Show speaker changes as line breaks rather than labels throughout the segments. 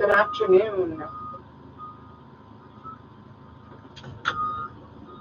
Good afternoon.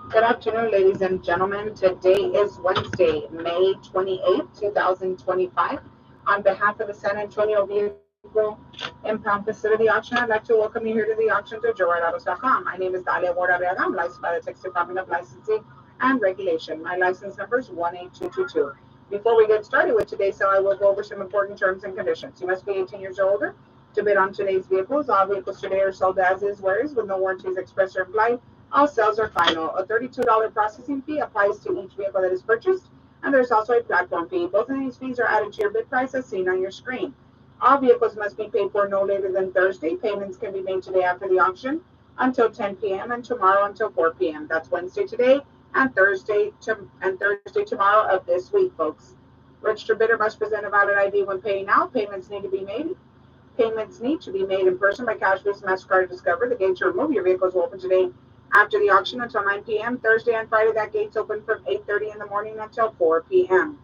Good afternoon, ladies and gentlemen. Today is Wednesday, May 28th, 2025. On behalf of the San Antonio Vehicle Impound Facility Auction, I'd like to welcome you here to the auction to JoeRideAutos.com. My name is Dalia Ward-Arriaga. I'm licensed by the Texas Department of Licensing and Regulation. My license number is 18222. Before we get started with today's sale, I will go over some important terms and conditions. You must be 18 years or older to bid on today's vehicles. All vehicles today are sold as is, where is, with no warranties expressed or implied. All sales are final. A $32 processing fee applies to each vehicle that is purchased, and there's also a platform fee. Both of these fees are added to your bid price as seen on your screen. All vehicles must be paid for no later than Thursday. Payments can be made today after the auction until 10 p.m. and tomorrow until 4 p.m. That's Wednesday today and Thursday tomorrow of this week, folks. Registered bidder must present a valid ID when paying out. Payments need to be made in person by cash, Visa, MasterCard, or Discover. The gate to remove your vehicles will open today after the auction until 9 p.m. Thursday and Friday, that gate's open from 8:30 in the morning until 4 p.m.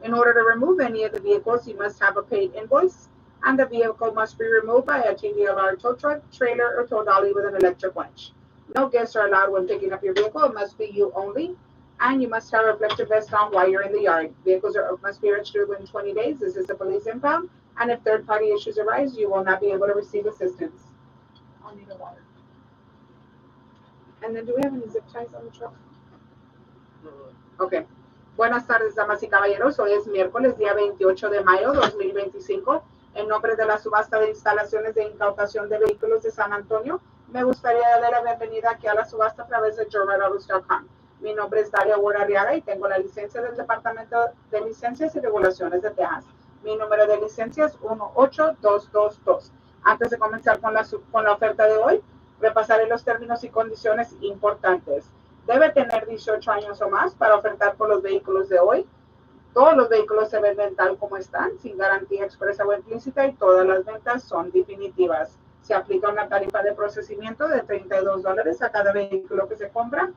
In order to remove any of the vehicles, you must have a paid invoice, and the vehicle must be removed by a TDLR tow truck, trailer, or tow dolly with an electric winch. No guests are allowed when picking up your vehicle. It must be you only, and you must have a reflective vest on while you're in the yard. Vehicles must be registered within 20 days. This is a police impound, and if third-party issues arise, you will not be able to receive assistance. I'll need a water. And then do we have any zip ties on the truck? Okay. Buenas tardes, damas y caballeros. Hoy es miércoles, día 28 de mayo 2025. En nombre de la subasta de instalaciones de incautación de vehículos de San Antonio, me gustaría darle la bienvenida aquí a la subasta a través de JoeRideAutos.com. Mi nombre es Dalia Ward-Arriaga y tengo la licencia del Departamento de Licencias y Regulaciones de Texas. Mi número de licencia es 18222. Antes de comenzar con la oferta de hoy, repasaré los términos y condiciones importantes. Debe tener 18 años o más para ofertar por los vehículos de hoy. Todos los vehículos se venden tal como están, sin garantía expresa o implícita, y todas las ventas son definitivas. Se aplica una tarifa de procesamiento de $32 a cada vehículo que se compra,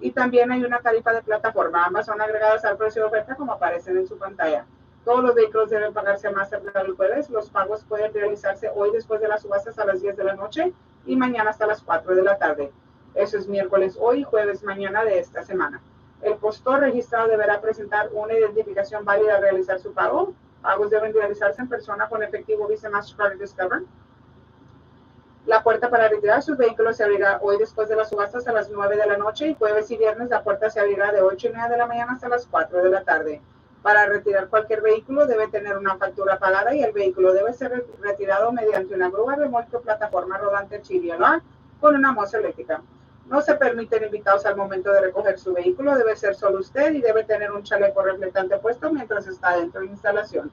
y también hay una tarifa de plataforma. Ambas son agregadas al precio de oferta como aparecen en su pantalla. Todos los vehículos deben pagarse más tarde el jueves. Los pagos pueden realizarse hoy después de las subastas a las 10 de la noche y mañana hasta las 4 de la tarde. Eso es miércoles hoy, jueves mañana de esta semana. El postor registrado deberá presentar una identificación válida al realizar su pago. Pagos deben realizarse en persona con efectivo, Visa, MasterCard y Discover. La puerta para retirar sus vehículos se abrirá hoy después de las subastas a las 9 de la noche, y jueves y viernes la puerta se abrirá de 8:30 de la mañana hasta las 4 de la tarde. Para retirar cualquier vehículo debe tener una factura pagada, y el vehículo debe ser retirado mediante una grúa, remolque o plataforma rodante TDLR con una moza eléctrica. No se permiten invitados al momento de recoger su vehículo. Debe ser solo usted y debe tener un chaleco reflectante puesto mientras está dentro de la instalación.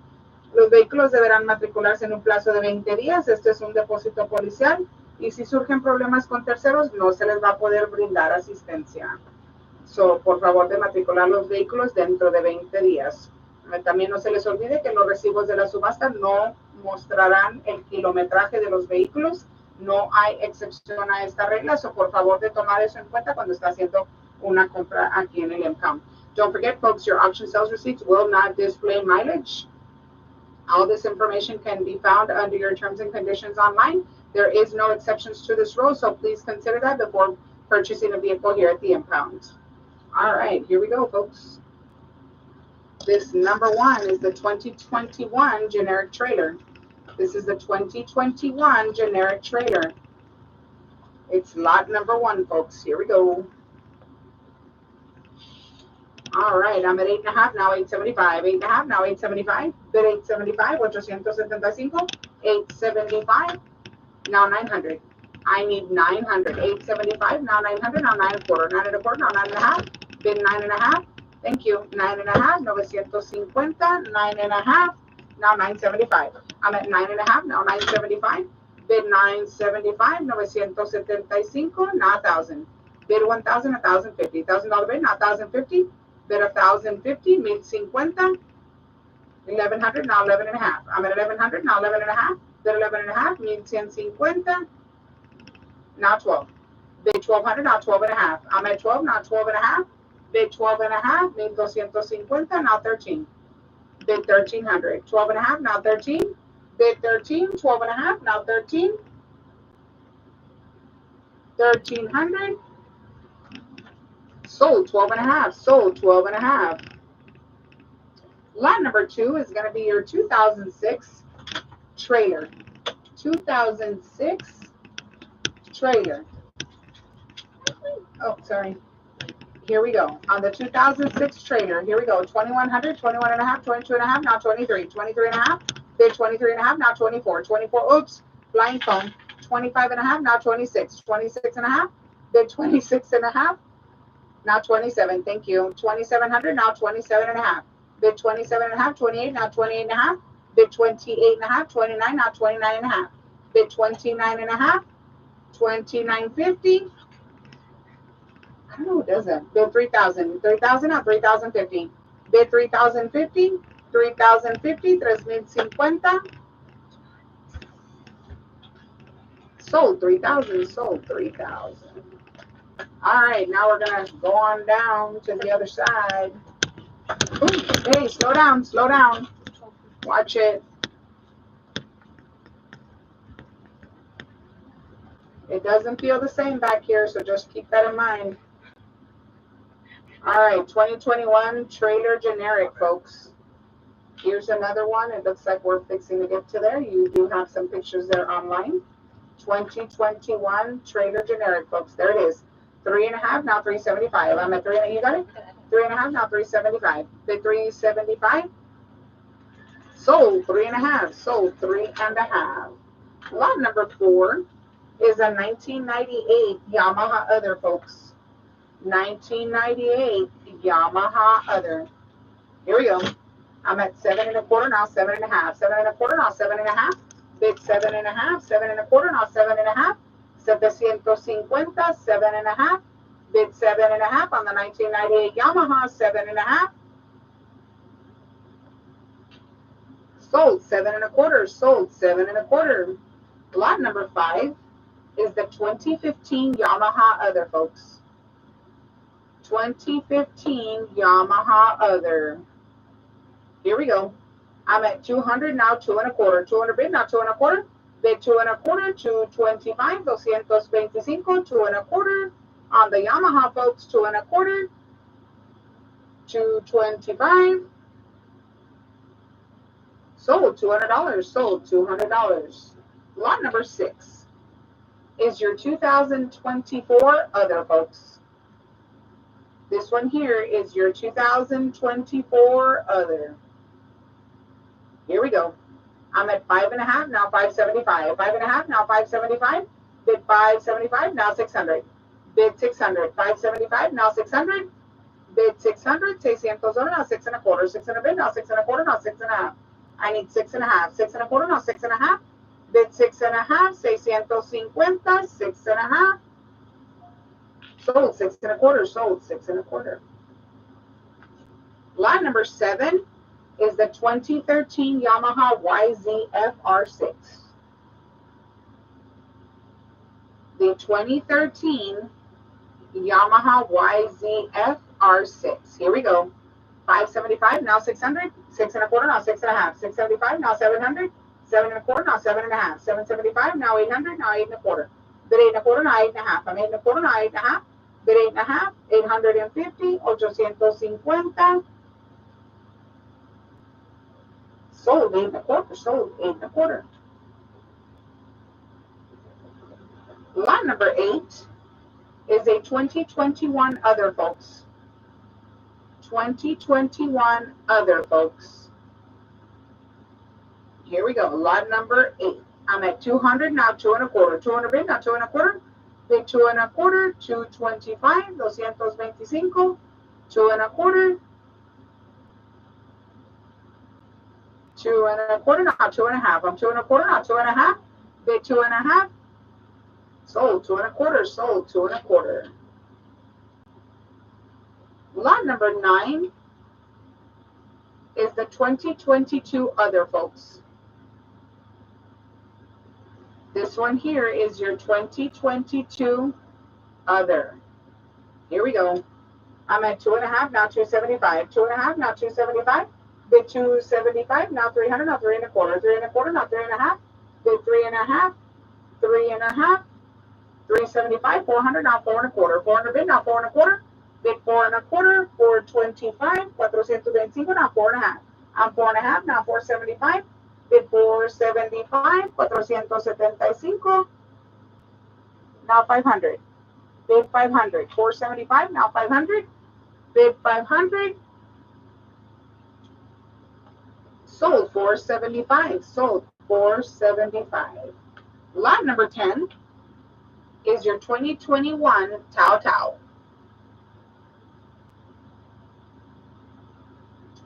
Los vehículos deberán matricularse en un plazo de 20 días. Este es un depósito policial, y si surgen problemas con terceros, no se les va a poder brindar asistencia. Por favor, de matricular los vehículos dentro de 20 días. También no se les olvide que los recibos de la subasta no mostrarán el kilometraje de los vehículos. No hay excepción a esta regla, por favor de tomar eso en cuenta cuando está haciendo una compra aquí en el Impound. Don't forget, folks, your auction sales receipts will not display mileage. All this information can be found under your terms and conditions online. There is no exceptions to this rule, so please consider that before purchasing a vehicle here at the Impound. All right, here we go, folks. This number one is the 2021 generic trailer. This is the 2021 generic trailer. It's lot number one, folks. Here we go. All right, I'm at 8.5 now, 875. 8.5 now, 875. Bid 875, 875. 875, now 900. I need 900. 875, now 900, now 9.25. 9.25, now 9.5. Bid 9.5. Thank you. 9.5, 950. 9.5, now 975. I'm at 9.5, now 975. Bid 975, 975, now 1,000. Bid 1,000, 1,050. $1,000 bid, now 1,050. Bid 1,050, 1,050. 1,100, now 11.5. I'm at 1,100, now 11.5. Bid 11.5, 1,150. Now 12. Bid 1,200, now 12.5. I'm at 12, now 12.5. Bid 12.5, 1,250. Now 13. Bid 1,300. 12.5, now 13. Bid 13, 12 and a half, now 13. 1300. Sold 12 and a half, sold 12 and a half. Lot number 2 is going to be your 2006 trailer. 2006 trailer. Oh, sorry. Here we go. On the 2006 trailer, here we go. 2100, 21 and a half, 22 and a half, now 23. 23 and a half, bid 23 and a half, now 24. 24, oops, blind phone. 25 and a half, now 26. 26 and a half, bid 26 and a half, now 27. Thank you. 2700, now 27 and a half. Bid 27 and a half, 28, now 28 and a half. Bid 28 and a half, 29, now 29 and a half. Bid 29 and a half, 29.50. I don't know who does that. Bid 3,000. 3,000 now 3,050. Bid 3,050. 3,050. 3,050. Sold 3,000. Sold 3,000. All right, now we're going to go on down to the other side. Ooh, hey, slow down, slow down. Watch it. It doesn't feel the same back here, so just keep that in mind. All right, 2021 trailer generic, folks. Here's another one. It looks like we're fixing to get to there. You do have some pictures there online. 2021 trailer generic, folks. There it is. 3 and a half, now 375. I'm at 3 and a half. You got it? 3 and a half, now 375. Bid 375. Sold 3 and a half. Sold 3 and a half. Lot number 4 is a 1998 Yamaha Other, folks. 1998 Yamaha Other. Here we go. I'm at 7 and a quarter, now 7 and a half. 7 and a quarter, now 7 and a half. Bid 7 and a half. 7 and a quarter, now 7 and a half. 750, 7 and a half. Bid 7 and a half on the 1998 Yamaha. 7 and a half. Sold 7 and a quarter. Sold 7 and a quarter. Lot number 5 is the 2015 Yamaha Other, folks. 2015 Yamaha Other. Here we go. I'm at 200, now 2 and a quarter. 200 bid, now 2 and a quarter. Bid 2 and a quarter, 225, 225, 2 and a quarter. On the Yamaha, folks, 2 and a quarter. 225. Sold $200. Sold $200. Lot number 6 is your 2024 Other, folks. This one here is your 2024 Other. Here we go. I'm at 5 and a half, now 575. 5 and a half, now 575. Bid 575, now 600. Bid 600. 575, now 600. Bid 600. 600, now 6 and a quarter. 600 bid, now 6 and a quarter, now 6 and a half. I need 6 and a half. 6 and a quarter, now 6 and a half. Bid 6 and a half. 650, 6 and a half. Sold 6 and a quarter. Sold 6 and a quarter. Lot number 7 is the 2013 Yamaha YZF R6. The 2013 Yamaha YZF R6. Here we go. 575, now 600. 6 and a quarter, now 6 and a half. 675, now 700. 7 and a quarter, now 7 and a half. 775, now 800, now 8 and a quarter. Bid 8 and a quarter, now 8 and a half. I'm 8 and a quarter, now 8 and a half. Bid 8 and a half. 850, 850. Sold 8 and a quarter. Sold 8 and a quarter. Lot number 8 is a 2021 Other, folks. 2021 Other, folks. Here we go. Lot number 8. I'm at 200, now 2 and a quarter. 200 bid, now 2 and a quarter. Bid 2 and a quarter. 225, 225. 2 and a quarter. 2 and a quarter, now 2 and a half. I'm 2 and a quarter, now 2 and a half. Bid 2 and a half. Sold 2 and a quarter. Sold 2 and a quarter. Lot number 9 is the 2022 Other, folks. This one here is your 2022 Other. Here we go. I'm at 2 and a half, now 275. 2 and a half, now 275. Bid 275, now 300, now 3 and a quarter, 3 and a quarter, now 3 and a half. Bid 3 and a half, 3 and a half, 375, 400, now 4 and a quarter, 400 bid, now 4 and a quarter. Bid 4 and a quarter, 425, 425, now 4 and a half. I'm 4 and a half, now 475. Bid 475, 475, now 500. Bid 500, 475, now 500. Bid 500, sold 475, sold 475. Lot number 10 is your 2021 Tao Tao.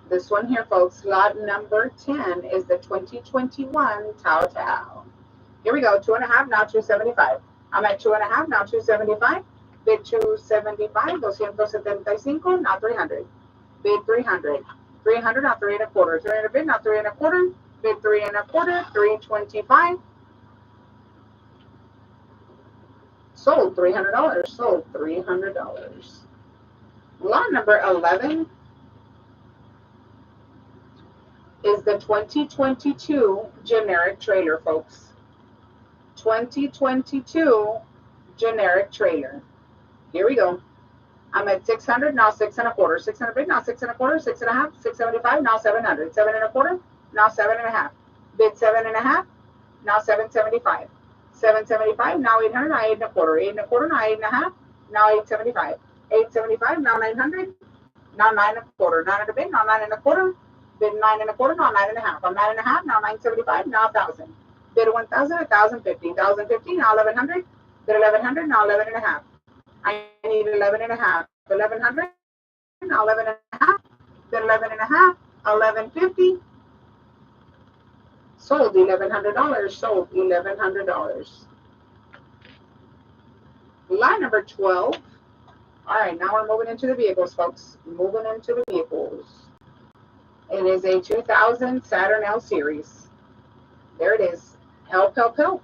This one here, folks, lot number 10 is the 2021 Tao Tao. Here we go, 2.5, now 275. I'm at 2.5, now 275. Bid 275, 275, now 300. Bid 300. 300, now 3 and a quarter. 300 bid, now 3 and a quarter. Bid 3 and a quarter, 325. Sold $300, sold $300. Lot number 11 is the 2022 generic trailer, folks. 2022 generic trailer. Here we go. I'm at 600, now 6 and a quarter. 600 bid, now 6 and a quarter. 6 and a half, 675, now 700. 7 and a quarter, now 7 and a half. Bid 7 and a half, now 775. 775, now 800, now 8 and a quarter. 8 and a quarter, now 8 and a half, now 875. 875, now 900, now 9 and a quarter. 900 bid, now 9 and a quarter. Bid 9 and a quarter, now 9 and a half. I'm 9 and a half, now 975, now 1,000. Bid 1,000, 1,050. 1,050, now 1,100. Bid 1,100, now 11 and a half. I need 11 and a half. 1,100, now 11 and a half. Bid 11 and a half. 1,150. Sold $1,100. Sold $1,100. Lot number 12. All right, now we're moving into the vehicles, folks. Moving into the vehicles. It is a 2000 Saturn L Series. There it is. Help, help, help.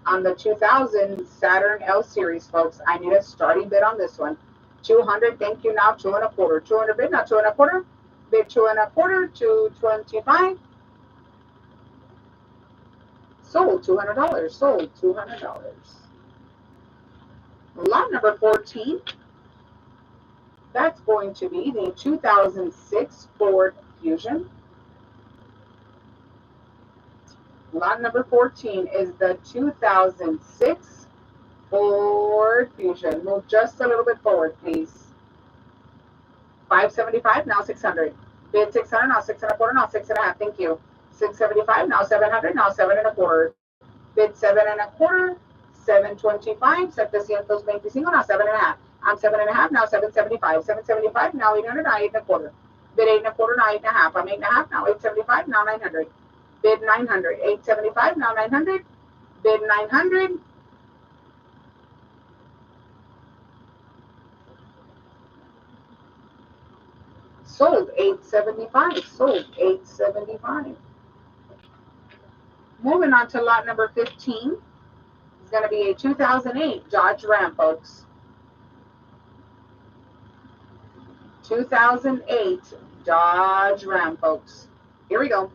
On the 2000 Saturn L Series, folks, I need a starting bid on this one. 200, thank you, now 2 and a quarter. 200 bid, now 2 and a quarter. Bid 2 and a quarter, 225. Sold $200, sold $200. Lot number 14, that's going to be the 2006 Ford Fusion. Lot number 14 is the 2006 Ford Fusion. Move just a little bit forward, please. 575, now 600. Bid 600, now 6 and a quarter, now 6 and a half. Thank you. 675, now 700, now 7 and a quarter. Bid 7 and a quarter, 725, 725, now 7 and a half. I'm 7 and a half, now 775. 775, now 800, now 8 and a quarter. Bid 8 and a quarter, now 8 and a half. I'm 8 and a half, now 875, now 900. Bid 900, 875, now 900. Bid 900. Sold 875, sold 875. Moving on to lot number 15. It's going to be a 2008 Dodge Ram, folks. 2008 Dodge Ram, folks. Here we go.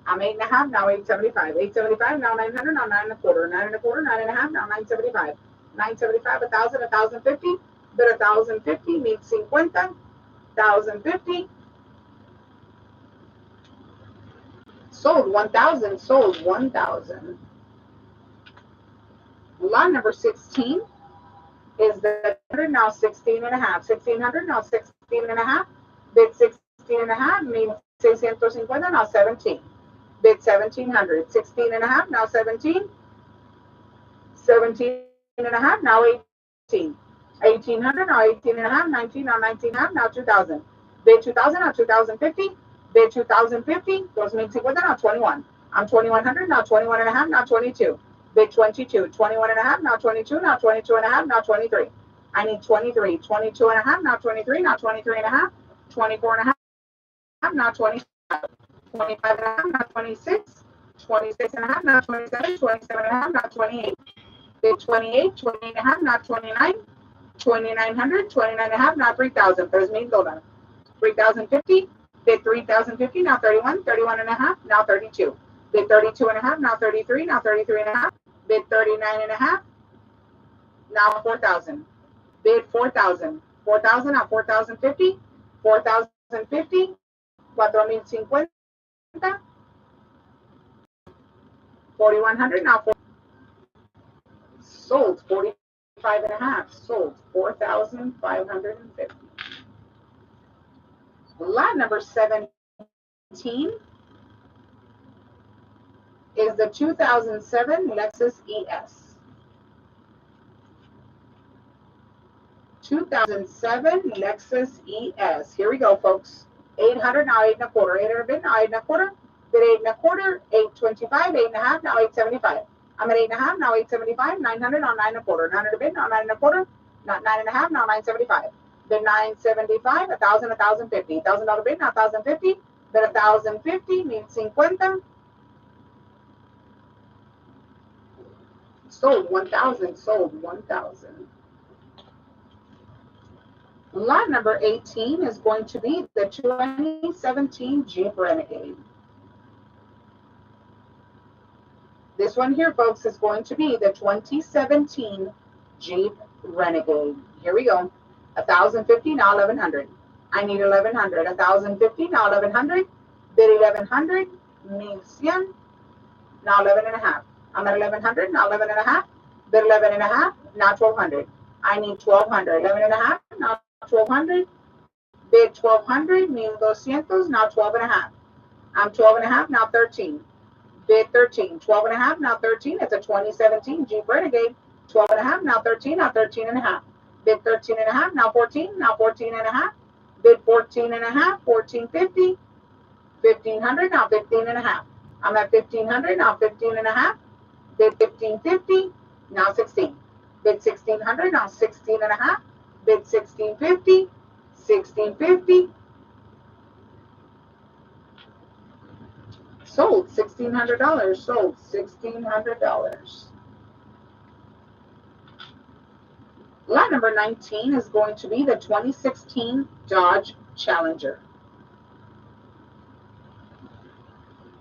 I'm 8 and a half, now 875. 875, now 900, now 9 and a quarter. 9 and a quarter, 9 and a half, now 975. 975, 1,000, 1,050. Bid 1,050, needs 50. 1,050. Sold 1,000, sold 1,000. Lot number 16 is the 100, now 16 and a half. 1,600, now 16 and a half. Bid 16 and a half, means 650, now 17. Bid 1,700. 16 and a half, now 17. 17 and a half, now 18. 1,800, now 18 and a half. 19, now 19 and a half, now 2,000. Bid 2,000, now 2,050. Bid 2,050, those means now 21. I'm 2,100, now 21 and a half, now 22. Bid 22, 21 and a half, now 22, now 22 and a half, now 23. I need 23, 22 and a half, now 23, now 23 and a half, 24 and a half, now 25. 25 and a half, now 26. 26 and a half, now 27. 27 and a half, now 28. Bid 28, 28 and a half, now 29. 2,900, 29 and a half, now 3,000. There's me, hold on. 3,050. Bid 3,050, now 31, 31 and a half, now 32. Bid 32 and a half, now 33, now 33 and a half. Bid 39 and a half, now 4,000. Bid 4,000, 4,000, now 4,050, 4,050, 4,050, 4,100, now 4. Sold 45 and a half, sold 4,550. Lot number 17 is the 2007 Lexus ES. 2007 Lexus ES. Here we go, folks. 800, now 8 and a quarter. 800 bid, now 8 and a quarter. Bid 8 and a quarter, 825, 8 and a half, now 875. I'm at 8 and a half, now 875. 900, now 9 and a quarter. 900 bid, now 9 and a quarter. Not 9 and a half, now 975. Bid 975, 1,000, 1,050. $1,000 bid, now 1,050. Bid 1,050, 1,050. Sold 1,000, sold 1,000. Lot number 18 is going to be the 2017 Jeep Renegade. This one here, folks, is going to be the 2017 Jeep Renegade. Here we go. 1,050, now 1,100. I need 1,100. 1,050, now 1,100. Bid 1,100, 1,100. Now 11 and a half. I'm at 1,100, now 11 and a half. Bid 11 and a half, now 1,200. I need 1,200. 11 and a half, now 1,200. Bid 1,200, 1,200, now 12 and a half. I'm 12 and a half, now 13. Bid 13, 12 and a half, now 13. It's a 2017 Jeep Renegade. 12 and a half, now 13, now 13 and a half. Bid 13 and a half, now 14, now 14 and a half. Bid 14 and a half, 1450. 1,500, now 15 and a half. I'm at 1,500, now 15 and a half. Bid 1,550, now 16. Bid 1,600, now 16 and a half. Bid 1,650, 1,650. Sold $1,600, sold $1,600. Lot number 19 is going to be the 2016 Dodge Challenger.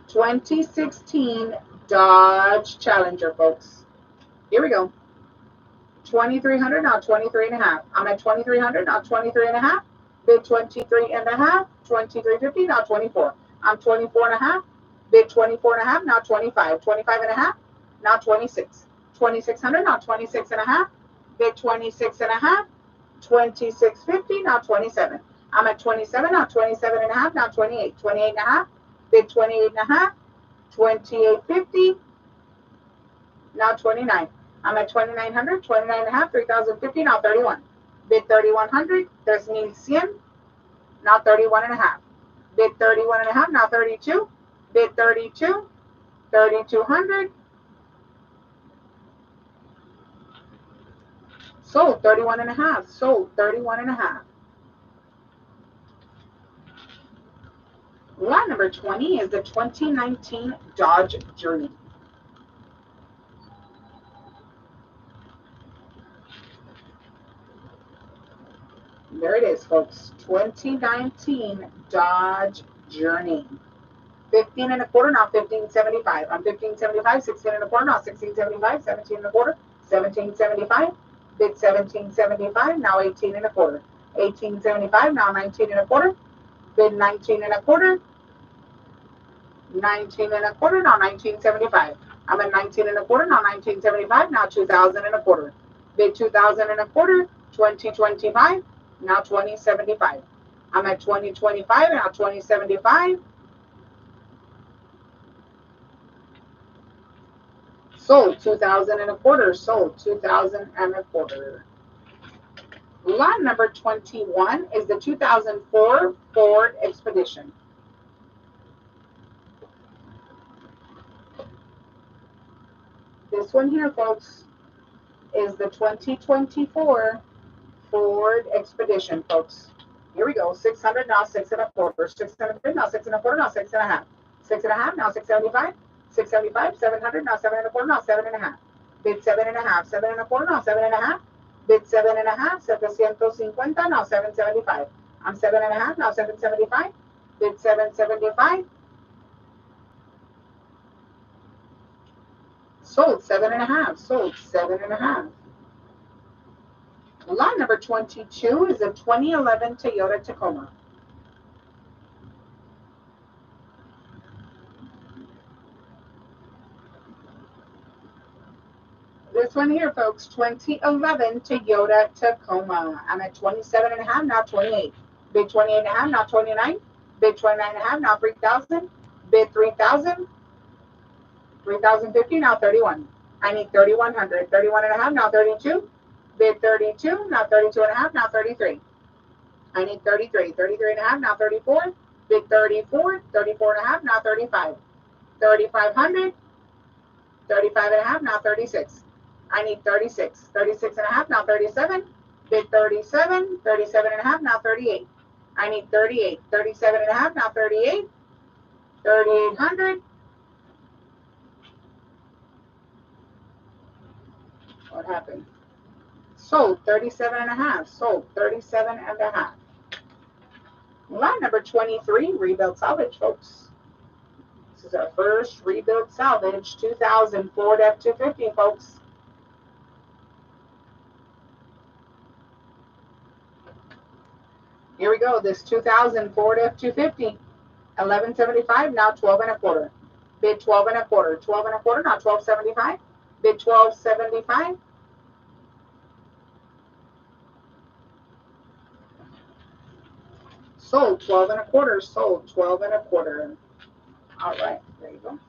2016 Dodge Challenger, folks. Here we go. 2,300, now 23 and a half. I'm at 2,300, now 23 and a half. Bid 23 and a half. 2,350, now 24. I'm 24 and a half. Bid 24 and a half, now 25. 25 and a half, now 26. 2,600, now 26 and a half. Bid 26 and a half. 2,650, now 27. I'm at 27, now 27 and a half, now 28. 28 and a half. Bid 28 and a half. 2,850, now 29. I'm at 2,900, 29 and a half, 3,050, now 31. Bid 3,100, there's 1,100, now 31 and a half. Bid 31 and a half, now 32. Bid 32, 3,200. Sold 31 and a half, sold 31 and a half. Lot number 20 is the 2019 Dodge Journey. There it is, folks. 2019 Dodge Journey. 15 and a quarter, now 1575. I'm 1575, 16 and a quarter, now 1675, 17 and a quarter, 1775. Bid 1775, now 18 and a quarter. 1875, now 19 and a quarter. Bid 19 and a quarter. 19 and a quarter, now 1975. I'm at 19 and a quarter, now 1975, now 2,000 and a quarter. Bid 2,000 and a quarter, 2025, now 2075. I'm at 2025, now 2075. Sold 2,000 and a quarter, sold 2,000 and a quarter. Lot number 21 is the 2004 Ford Expedition. This one here, folks, is the 2024 Ford Expedition, folks. Here we go. 600, now 6 and a quarter. 600, now 6 and a quarter, now 6 and a half. 6 and a half, now 675. 675, 700, now 7 and a quarter, now 7 and a half. Bid 7 and a half. 7 and a quarter, now 7 and a half. Bid 7 and a half. 750, now 775. I'm 7 and a half, now 775. Bid 775. Sold 7.5. Sold 7.5. Lot number 22 is a 2011 Toyota Tacoma. This one here, folks, 2011 Toyota Tacoma. I'm at 27.5, now 28. Bid 28.5, now 29. Bid 29.5, now 3,000. Bid 3,000. 3,050, now 31. I need 3,100. 31.5, now 32. Bid 32, now 32.5, now 33. I need 33. 33.5, now 34. Bid 34. 34.5, now 35. 3,500. 35.5, now 36. I need 36. 36.5, now 37. Bid 37. 37.5, now 38. I need 38. 37.5, now 38. 3,800. What happened? Sold 37.5. Sold 37.5. Lot number 23, rebuild salvage, folks. This is our first rebuild salvage, 2000 Ford F-250, folks. Here we go. This 2000 Ford F-250, 1175, now 12.25. Bid 12.25. 12.25, now 12.75. Bid 12.75. Sold 12.25. Sold 12.25. All right, there you go.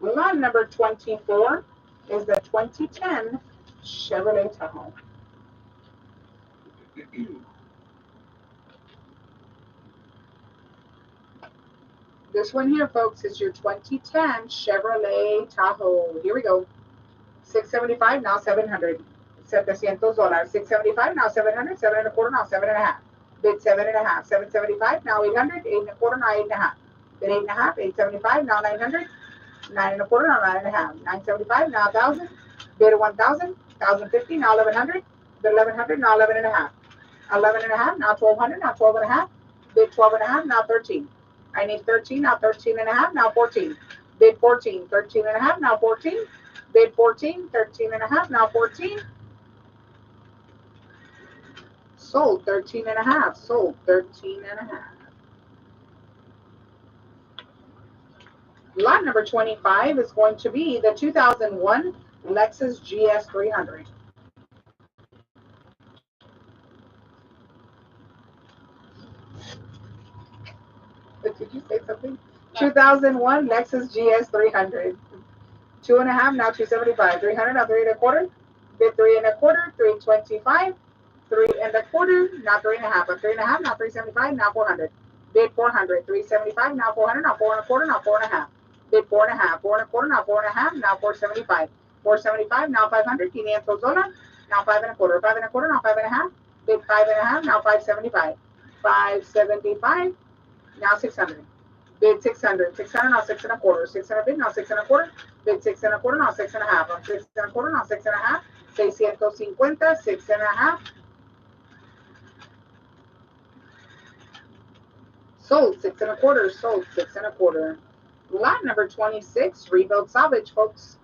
Lot number 24 is the 2010 Chevrolet Tahoe. This one here, folks, is your 2010 Chevrolet Tahoe. Here we go. 675, now 700. $700. 675, now 700. 7.25, now 7.5. Bid 7.5. 775, now 800. 8.25, now 8.5. Bid 8.5. 875, now 900. 9.25, now 9.5. 975, now 1,000. Bid 1,000. 1,050, now 1,100. Bid 1,100, now 11.5. 11.5, now 1,200, now 12.5. Bid 12.5, now 13. I need 13, now 13.5, now 14. Bid 14. 13.5, now 14. Bid 14. 13.5, now 14. Sold 13.5. Sold 13.5. Lot number 25 is going to be the 2001 Lexus GS 300. Did you say something? 2001 Lexus GS 300. 2.5, now 275. 300, now 3.25. Bid 3.25. 325. 3.25, now 3.5. 3.5, now 375, now 400. Bid 400. 375, now 400, now 4.25, now 4.5. Bid 4.5. 4.25, now 4.5, now 475. 475, now 500. $500. Now 5.25. 5.25, now 5.5. Bid 5.5, now 575. 575, now 600. Bid 600. 600, now 6.25. 600 bid, now 6.25. Bid 6.25, now 6.5. 6.25, now 6.5. 650. 6.5. Sold 6.25. Sold 6.25. Lot number 26, rebuild salvage, folks.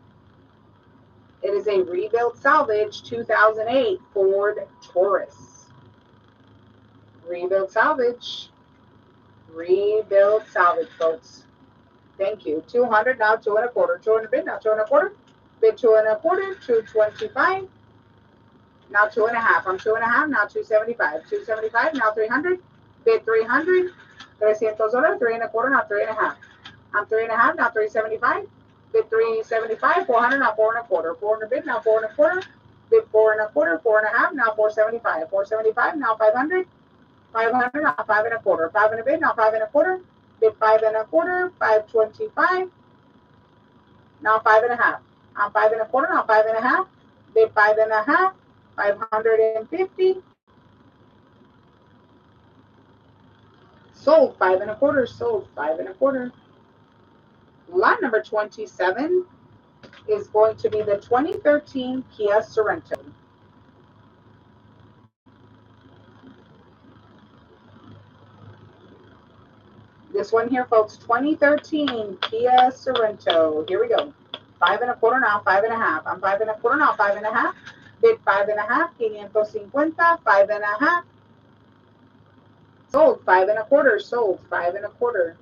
It is a rebuild salvage 2008 Ford Taurus. Rebuild salvage. Rebuild salvage, folks. Thank you. 200, now 2.25. 200 bid, now 2.25. Bid 2.25. 225. Now 2.5. I'm 2.5, now 275. 275, now 300. Bid 300. $300. 3.25, now 3.5. I'm 3.5, now 375. Bid 375. 400, now 4.25. 400 bid, now 4.25. Bid 4.25. 4.5, now 475. 475, now 500. 500, now 5.25. 500 bid, now 5.25. Bid 5.25. 525. Now 5.5. I'm 5.25, now 5.5. Bid 5.5. 550. Sold 5.25. Sold 5.25. Lot number 27 is going to be the 2013 Kia Sorento. This one here, folks, 2013 Kia Sorento. Here we go. 5 1/4 now, 5 1/2. I'm 5 1/4 now, 5 1/2. Bid 5 1/2, 550, 5 1/2. Sold 5 1/4, sold 5 1/4.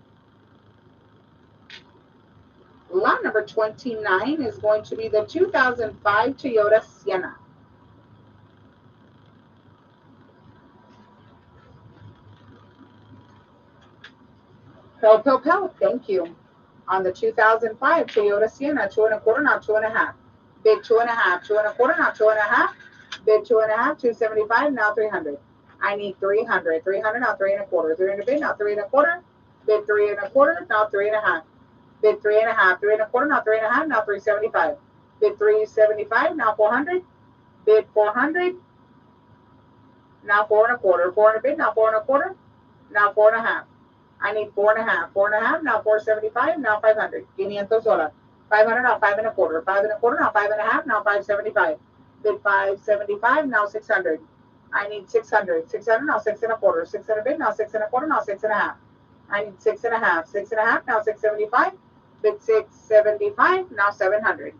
Lot number 29 is going to be the 2005 Toyota Sienna. Pel, thank you. On the 2005 Toyota Sienna, 2 1/4 now, 2 1/2. Bid 2 1/2, 2 1/4 now, 2 1/2. Bid 2 1/2, 275 now, 300. I need 300, 300 now, 3 1/4. 300 bid now, 3 1/4. Bid 3 1/4 now, 3 1/2. Bid 3 1/2, 3 1/4 now, 3 1/2 now, 375. Bid 375 now, 400. Bid 400 now, 4 1/4. 400 bid now, 4 1/4. Now 4 1/2. I need 4 1/2. 4 1/2 now, 475 now, 500. $500. 500 now, 5 1/4. 5 1/4 now, 5 1/2 now, 575. Bid 575 now, 600. I need 600. 600 now, 6 1/4. 600 bid now, 6 1/4 now, 6 1/2. I need 6 1/2. 6 1/2 now, 675. Bid 675 now, 700.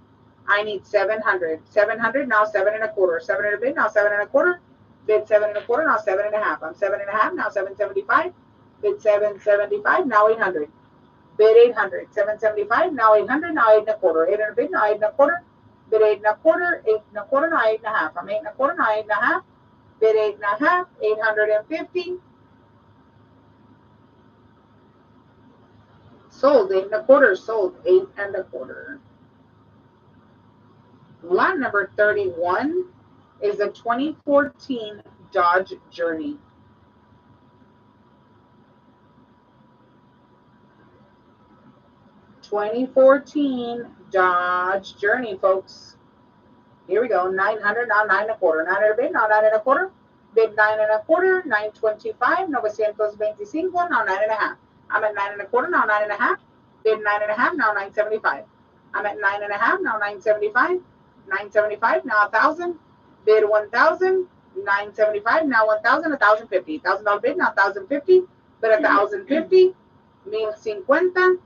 I need 700. 700 now, 7 1/4. 700 bid now, 7 1/4. Bid 7 1/4 now, 7 1/2. I'm 7 1/2 now, 775. Bid 775 now, 800. Bid 800. 775 now, 800 now, 8 1/4. 800 bid now, 8 1/4. Bid 8 1/4. 8 1/4 now, 8 1/2. I'm 8 1/4 now, 8 1/2. Bid 8 1/2. 850. Sold 8 1/4. Sold 8 1/4. Lot number 31 is a 2014 Dodge Journey. 2014 Dodge Journey, folks. Here we go. 900 now, 9 1/4. 900 bid now, 9 1/4. Bid 9 1/4. 925. 925. Now 9 1/2. I'm at 9 1/4 now, 9 1/2. Bid 9 1/2 now, 975. I'm at 9 1/2 now, 975. 975 now, 1,000. Bid 1,000. 975 now, 1,000. 1,050. $1,000 bid now, 1,050. Bid 1,050. 1,050.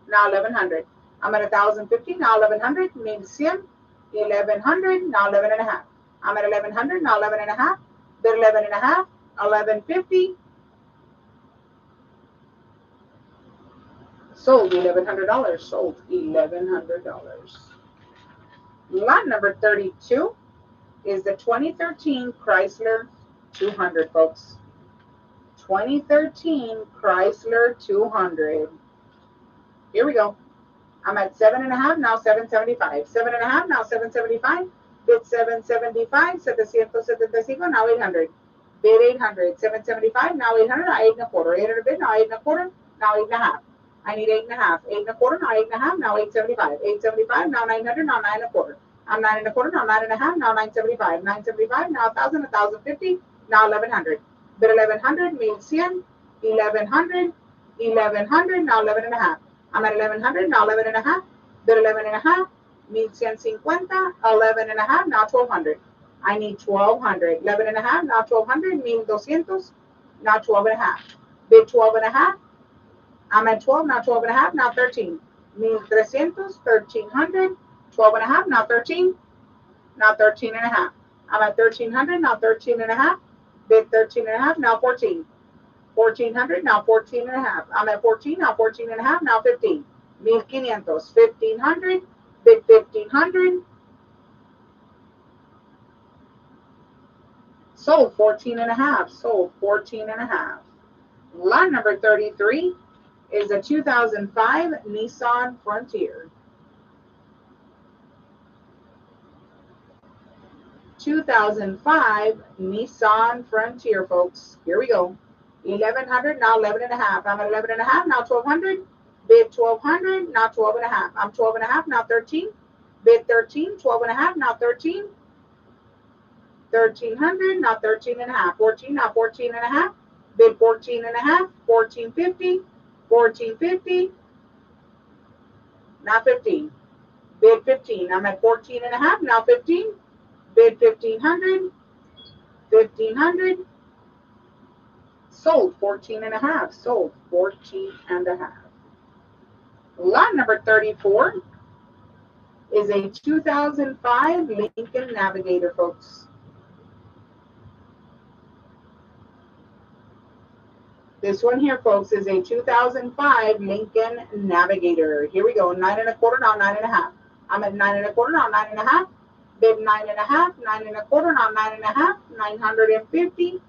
Now 1,100. I'm at 1,050 now, 1,100. 1,100. 1,100 now, 11 1/2. I'm at 1,100 now, 11 1/2. Bid 11 1/2. 1,150. Sold $1,100. Sold $1,100. Lot number 32 is the 2013 Chrysler 200, folks. 2013 Chrysler 200. Here we go. I'm at 7 1/2 now, 775. 7 1/2 now, 775. Bid 775. 775 now, 800. Bid 800. 775 now, 800. Now 8 1/4. 800 bid now, 8 1/4. Now 8 1/2. I need 8 1/2. 8 1/4 now, 8 1/2. Now 875. 875 now, 900. Now 9 1/4. I'm 9 1/4 now, 9 1/2. Now 975. 975 now, 1,000. 1,050. Now 1,100. Bid 1,100. 1,100. 1,100. 1,100. Now 11 1/2. I'm at 1,100 now, 11 1/2. Bid 11 1/2. 1,150. 11 1/2. Now 1,200. I need 1,200. 11 1/2. Now 1,200. 1,200. Now 12 1/2. Bid 12 1/2. I'm at 12 now, 12 1/2. Now 13. 1,300. 1,300. 12 1/2. Now 13. Now 13 1/2. I'm at 1,300 now, 13 1/2. Bid 13 1/2. Now 14. 1,400 now, 14 1/2. I'm at 14 now, 14 1/2. Now 15. 1,500. 1,500. Bid 1,500. Sold 14 1/2. Sold 14 1/2. Lot number 33 is a 2005 Nissan Frontier. 2005 Nissan Frontier, folks. Here we go. 1,100 now, 11 1/2. I'm at 11 1/2 now, 1,200. Bid 1,200 now, 12 1/2. I'm 12 1/2 now, 13. Bid 13. 12 1/2 now, 13. 1,300 now, 13 1/2. 14 now, 14 1/2. Bid 14 1/2. 1,450. 1,450. Now 15. Bid 15. I'm at 14 1/2 now, 15. Bid 1,500. 1,500. Sold 14 and a half. Sold 14 and a half. Lot number 34 is a 2005 Lincoln Navigator, folks. This one here, folks, is a 2005 Lincoln Navigator. Here we go. 9 1/4, now 9 1/2. I'm at 9 1/4, now 9 1/2. Bid 9 1/2, 9 1/4, now 9 1/2. 950.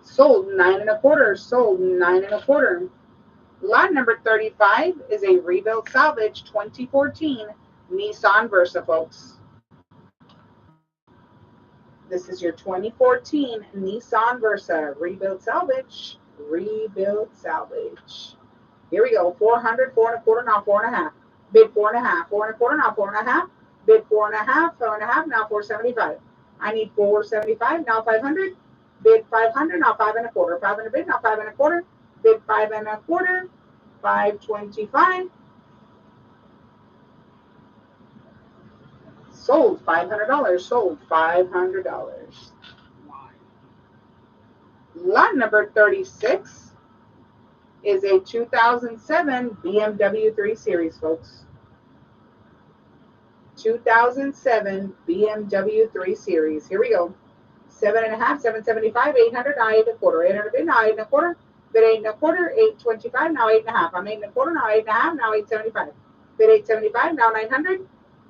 Sold 9 1/4. Sold 9 1/4. Lot number 35 is a rebuilt salvage 2014 Nissan Versa, folks. This is your 2014 Nissan Versa, rebuilt salvage, rebuilt salvage. Here we go, 400, 4 1/4, now 4 1/2. Bid 4 1/2, 4 1/4, now 4 1/2. Bid 4 1/2, 4 1/2, now 475. I need 475, now 500. Bid 500, now 5 1/4. 500 bid, now 5 1/4. Bid 5 1/4, 525. Sold $500. Sold $500. Lot number 36 is a 2007 BMW 3 Series, folks. 2007 BMW 3 Series. Here we go. 7 1/2, 775, 800, now 8 1/4. 800 bid, now 8 1/4. Bid 8 1/4, 825, now 8 1/2. I'm 8 1/4, now 8 1/2, now 875. Bid 875, now 900.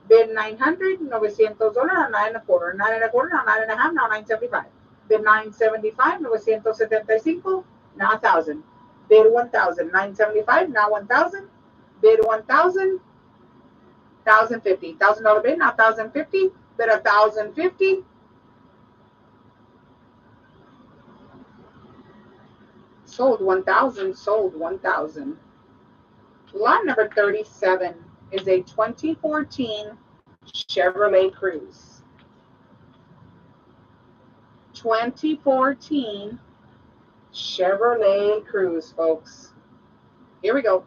Bid 900, $900, now 9 1/4. 9 1/4, now 9 1/2, now 975. Bid 975, $975, now 1,000. Bid 1,000, 975, now 1,000. Bid 1,000, $1,050. $1,000 bid, now 1,050. Bid 1,050. Sold 1,000. Sold 1,000. Lot number 37 is a 2014 Chevrolet Cruze. 2014 Chevrolet Cruze, folks. Here we go.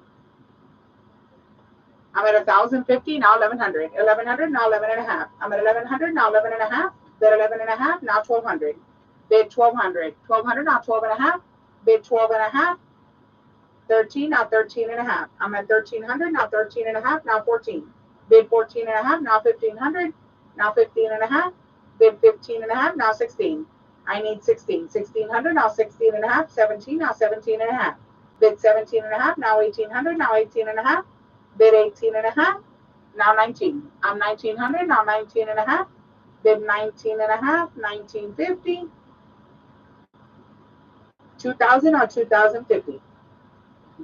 I'm at 1,050, now 1,100. 1,100, now 11 1/2. I'm at 1,100, now 11 1/2. Bid 11 1/2, now 1,200. Bid 1,200. 1,200, now 12 1/2. Bid 12 1/2. 13, now 13 1/2. I'm at 1,300, now 13 1/2, now 14. Bid 14 1/2, now 1,500, now 15 1/2. Bid 15 1/2, now 16. I need 16. 1,600, now 16 1/2. 17, now 17 1/2. Bid 17 1/2, now 1,800, now 18 1/2. Bid 18 1/2, now 19. I'm 1,900, now 19 1/2. Bid 19 1/2, 1,950. 2,000, now 2,050.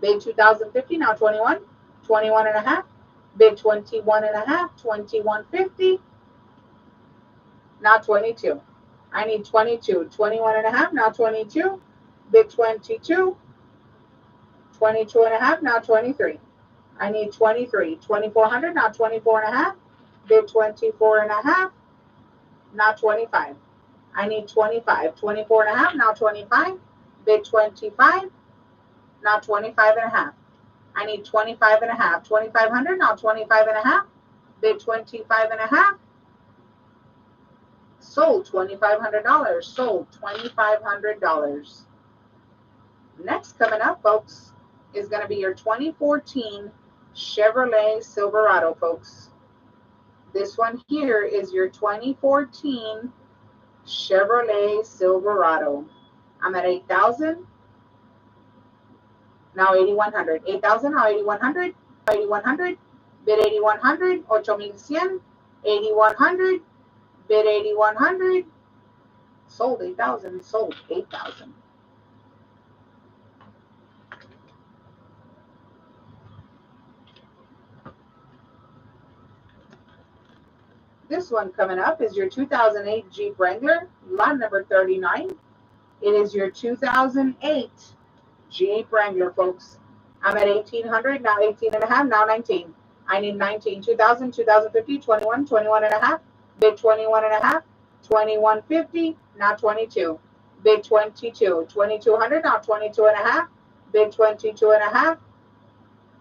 Bid 2,050, now 21. 21 1/2. Bid 21 1/2, 2,150. Now 22. I need 22. 21 1/2, now 22. Bid 22. 22 1/2, now 23. I need 23. 2,400, now 24 1/2. Bid 24 1/2, now 25. I need 25. 24 1/2, now 25. Bid 25, now 25 1/2. I need 25 1/2. 2,500, now 25 1/2. Bid 25 1/2. Sold $2,500. Sold $2,500. Next coming up, folks, is going to be your 2014 Chevrolet Silverado, folks. This one here is your 2014 Chevrolet Silverado. I'm at 8,000. Now 8,100. 8,000, now 8,100. 8,100. Bid 8,100. 8,100. 8,100. Bid 8,100. Sold 8,000. Sold 8,000. This one coming up is your 2008 Jeep Wrangler, lot number 39. It is your 2008 Jeep Wrangler, folks. I'm at 1,800, now 18 1/2, now 19. I need 19. 2,000, 2,050, 21, 21 1/2. Bid 21 1/2, 2,150, now 22. Bid 22. 2,200, now 22 1/2. Bid 22 1/2.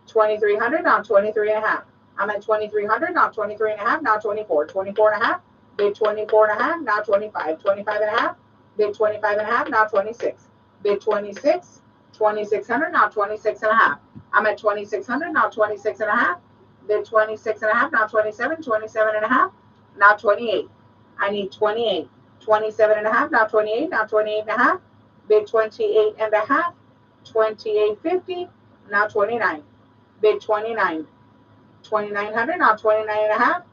2,300, now 23 1/2. I'm at 2,300, now 23 1/2, now 24. 24 1/2. Bid 24 1/2, now 25. 25 1/2. Bid 25 1/2, now 26. Bid 26, 2600, now 26 and a half. I'm at 2600, now 26 and a half. Bid 26 and a half, now 27, 27 and a half, now 28. I need 28. 27 and a half, now 28, now 28 and a half. Bid 28 and a half, 28.50, now 29. Bid 29. 2900, now 29 and a half.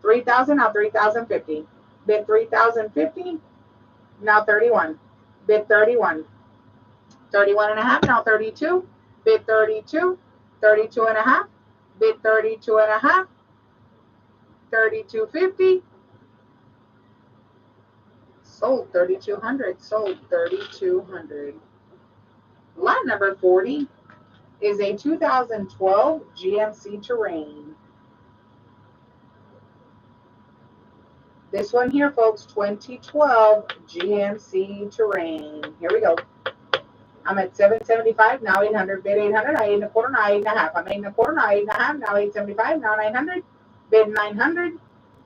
3000, now 3050. Bid 3050, now 31. Bid 31. 31 and a half, now 32. Bid 32. 32 and a half. Bid 32 and a half. 32.50. Sold 3200. Sold 3200. Lot number 40 is a 2012 GMC Terrain. This one here, folks, 2012 GMC Terrain. Here we go. I'm at 775, now 800. Bid 800, now 8 and a quarter, now 8 and a half. I'm 8 and a quarter, now 8 and a half, now 875, now 900. Bid 900,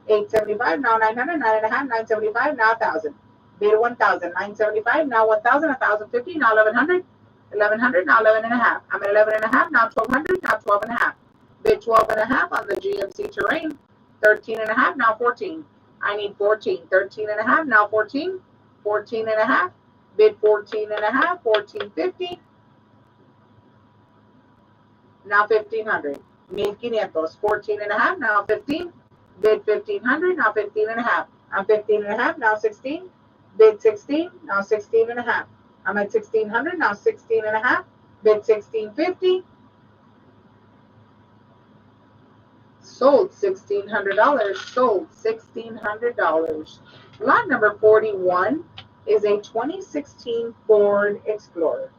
875, now 900, 9 and a half, 975, now 1,000. Bid 1,000, 975, now 1,000, 1,050, now 1,100. 1,100, now 11 and a half. I'm at 11 and a half, now 1,200, now 12 and a half. Bid 12 and a half on the GMC Terrain. 13 and a half, now 14. I need 14. 13 and a half, now 14. 14 and a half. Bid 14 and a half, 14.50. Now 1,500. 1,500. 14 and a half, now 15. Bid 1,500, now 15 and a half. I'm 15 and a half, now 16. Bid 16, now 16 and a half. I'm at 1,600, now 16 and a half. Bid 1,650. Sold $1,600. Sold $1,600. Lot number 41 is a 2016 Ford Explorer.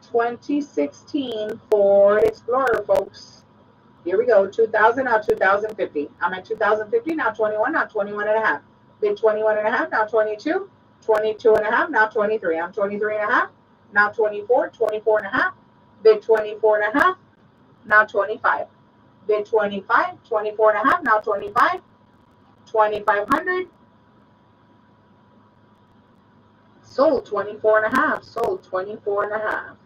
2016 Ford Explorer, folks. Here we go. 2,000, now 2,050. I'm at 2,050, now 21, now 21 and a half. Bid 21 and a half, now 22. 22 and a half, now 23. I'm 23 and a half, now 24. 24 and a half. Bid 24 and a half, now 25. Bid 25. 24 and a half, now 25. 2,500. Sold 24 and a half. Sold 24 and a half.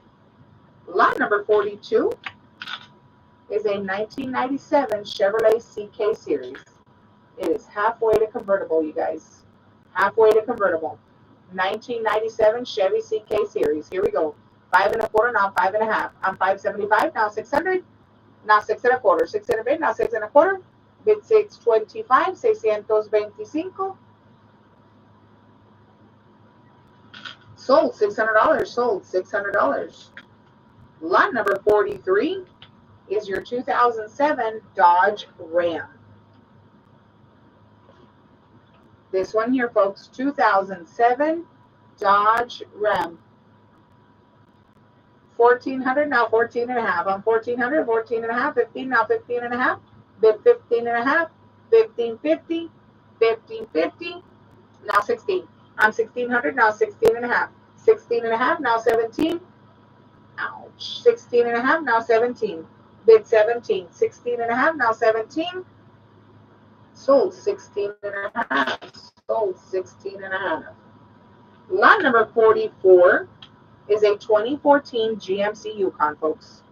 Lot number 42 is a 1997 Chevrolet CK Series. It is halfway to convertible, you guys. Halfway to convertible. 1997 Chevy CK Series. Here we go. 5 and a quarter, now 5 and a half. I'm 575, now 600. Now 6 and a quarter. 6 and a bit, now 6 and a quarter. Bid 625, 625. Sold $600. Sold $600. Lot number 43 is your 2007 Dodge Ram. This one here, folks, 2007 Dodge Ram. 1,400, now 14 and a half. I'm 1,400, 14 and a half, 15, now 15 and a half. Bid 15 and a half, 1,550, 1,550, now 16. I'm 1,600, now 16 and a half. 16 and a half, now 17. Ouch. 16 and a half, now 17. Bid 17. 16 and a half, now 17. Sold 16 and a half. Sold 16 and a half. Lot number 44 is a 2014 GMC Yukon, folks.